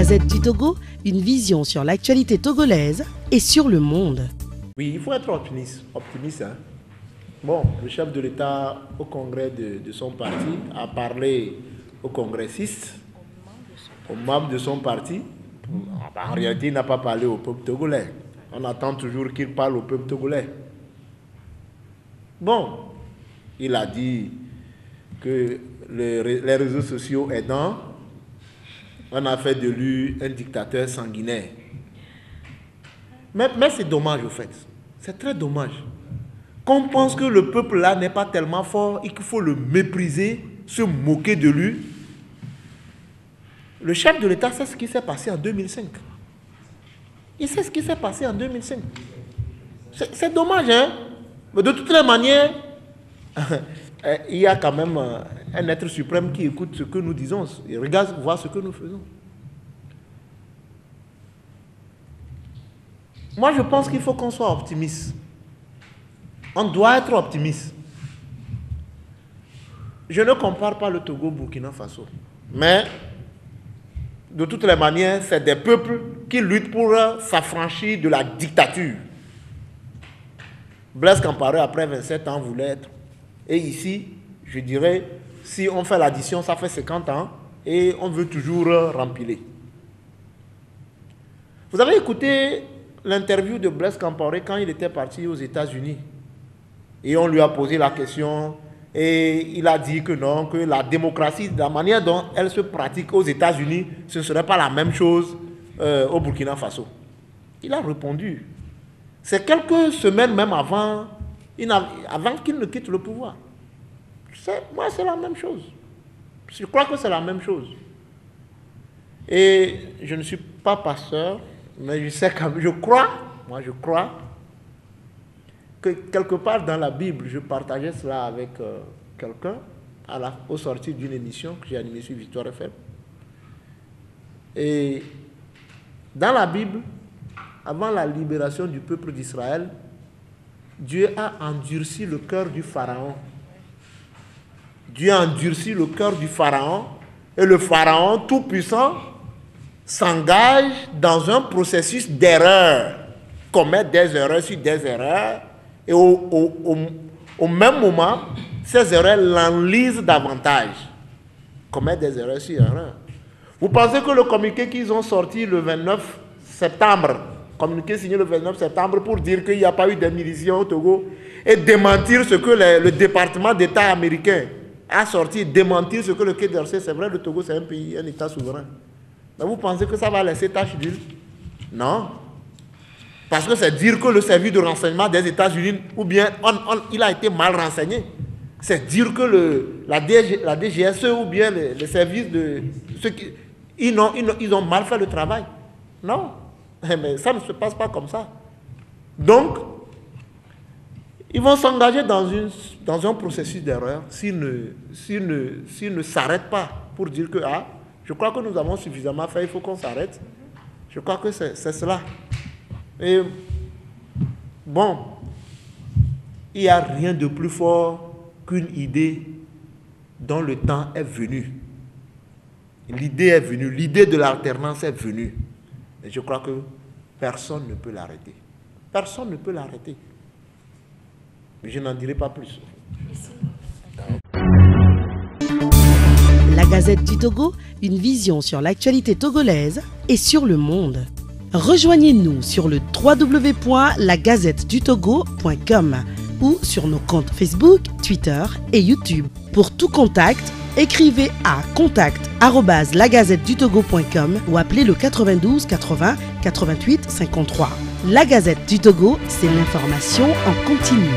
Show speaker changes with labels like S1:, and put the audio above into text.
S1: Gazette du Togo, une vision sur l'actualité togolaise et sur le monde.
S2: Oui, il faut être optimiste. Hein. Bon, le chef de l'État au congrès de son parti a parlé aux congressistes, aux membres de son parti. En réalité, il n'a pas parlé au peuple togolais. On attend toujours qu'il parle au peuple togolais. Bon, il a dit que les réseaux sociaux aidant, on a fait de lui un dictateur sanguinaire. Mais c'est dommage au fait. C'est très dommage. Qu'on pense que le peuple là n'est pas tellement fort et qu'il faut le mépriser, se moquer de lui. Le chef de l'État sait ce qui s'est passé en 2005. Il sait ce qui s'est passé en 2005. C'est dommage, hein? Mais de toutes les manières, il y a quand même un être suprême qui écoute ce que nous disons. Il regarde voir ce que nous faisons. Moi, je pense qu'il faut qu'on soit optimiste. On doit être optimiste. Je ne compare pas le Togo au Burkina Faso. Mais, de toutes les manières, c'est des peuples qui luttent pour s'affranchir de la dictature. Blaise Compaoré, après 27 ans, voulait être. Et ici, je dirais, si on fait l'addition, ça fait 50 ans et on veut toujours rempiler. Vous avez écouté l'interview de Blaise Compaoré quand il était parti aux États-Unis. Et on lui a posé la question et il a dit que non, que la démocratie, la manière dont elle se pratique aux États-Unis, ce ne serait pas la même chose au Burkina Faso. Il a répondu. C'est quelques semaines même avant qu'il ne quitte le pouvoir. Moi, c'est la même chose. Je crois que c'est la même chose. Et je ne suis pas pasteur, mais je sais quand même, je crois que quelque part dans la Bible, je partageais cela avec quelqu'un au sortir d'une émission que j'ai animée sur Victoire FM. Et dans la Bible, avant la libération du peuple d'Israël, Dieu a endurci le cœur du Pharaon. Dieu a endurci le cœur du Pharaon et le Pharaon tout-puissant s'engage dans un processus d'erreur, commet des erreurs sur des erreurs et au même moment, ces erreurs l'enlisent davantage, commet des erreurs sur erreurs. Vous pensez que le communiqué qu'ils ont sorti le 29 septembre, communiqué signé le 29 septembre pour dire qu'il n'y a pas eu d'émigration au Togo et démentir ce que le département d'État américain a sorti, démentir ce que le Quai d'Orsay, c'est vrai, le Togo c'est un pays, un État souverain. Mais vous pensez que ça va laisser tache d'huile? Non. Parce que c'est dire que le service de renseignement des États-Unis, ou bien il a été mal renseigné. C'est dire que la DGSE ou bien les services de ceux qui, ils ont mal fait le travail. Non. Mais ça ne se passe pas comme ça. Donc, ils vont s'engager dans un processus d'erreur s'ils ne s'arrêtent pas pour dire que je crois que nous avons suffisamment fait, il faut qu'on s'arrête. Je crois que c'est cela. Et bon, il n'y a rien de plus fort qu'une idée dont le temps est venu. L'idée est venue, l'idée de l'alternance est venue. Et je crois que personne ne peut l'arrêter. Personne ne peut l'arrêter. Mais je n'en dirai pas plus.
S1: La Gazette du Togo, une vision sur l'actualité togolaise et sur le monde. Rejoignez-nous sur le www.lagazettedutogo.com ou sur nos comptes Facebook, Twitter et YouTube. Pour tout contact, écrivez à contact@lagazettedutogo.com ou appelez le 92 80 88 53. La Gazette du Togo, c'est l'information en continu.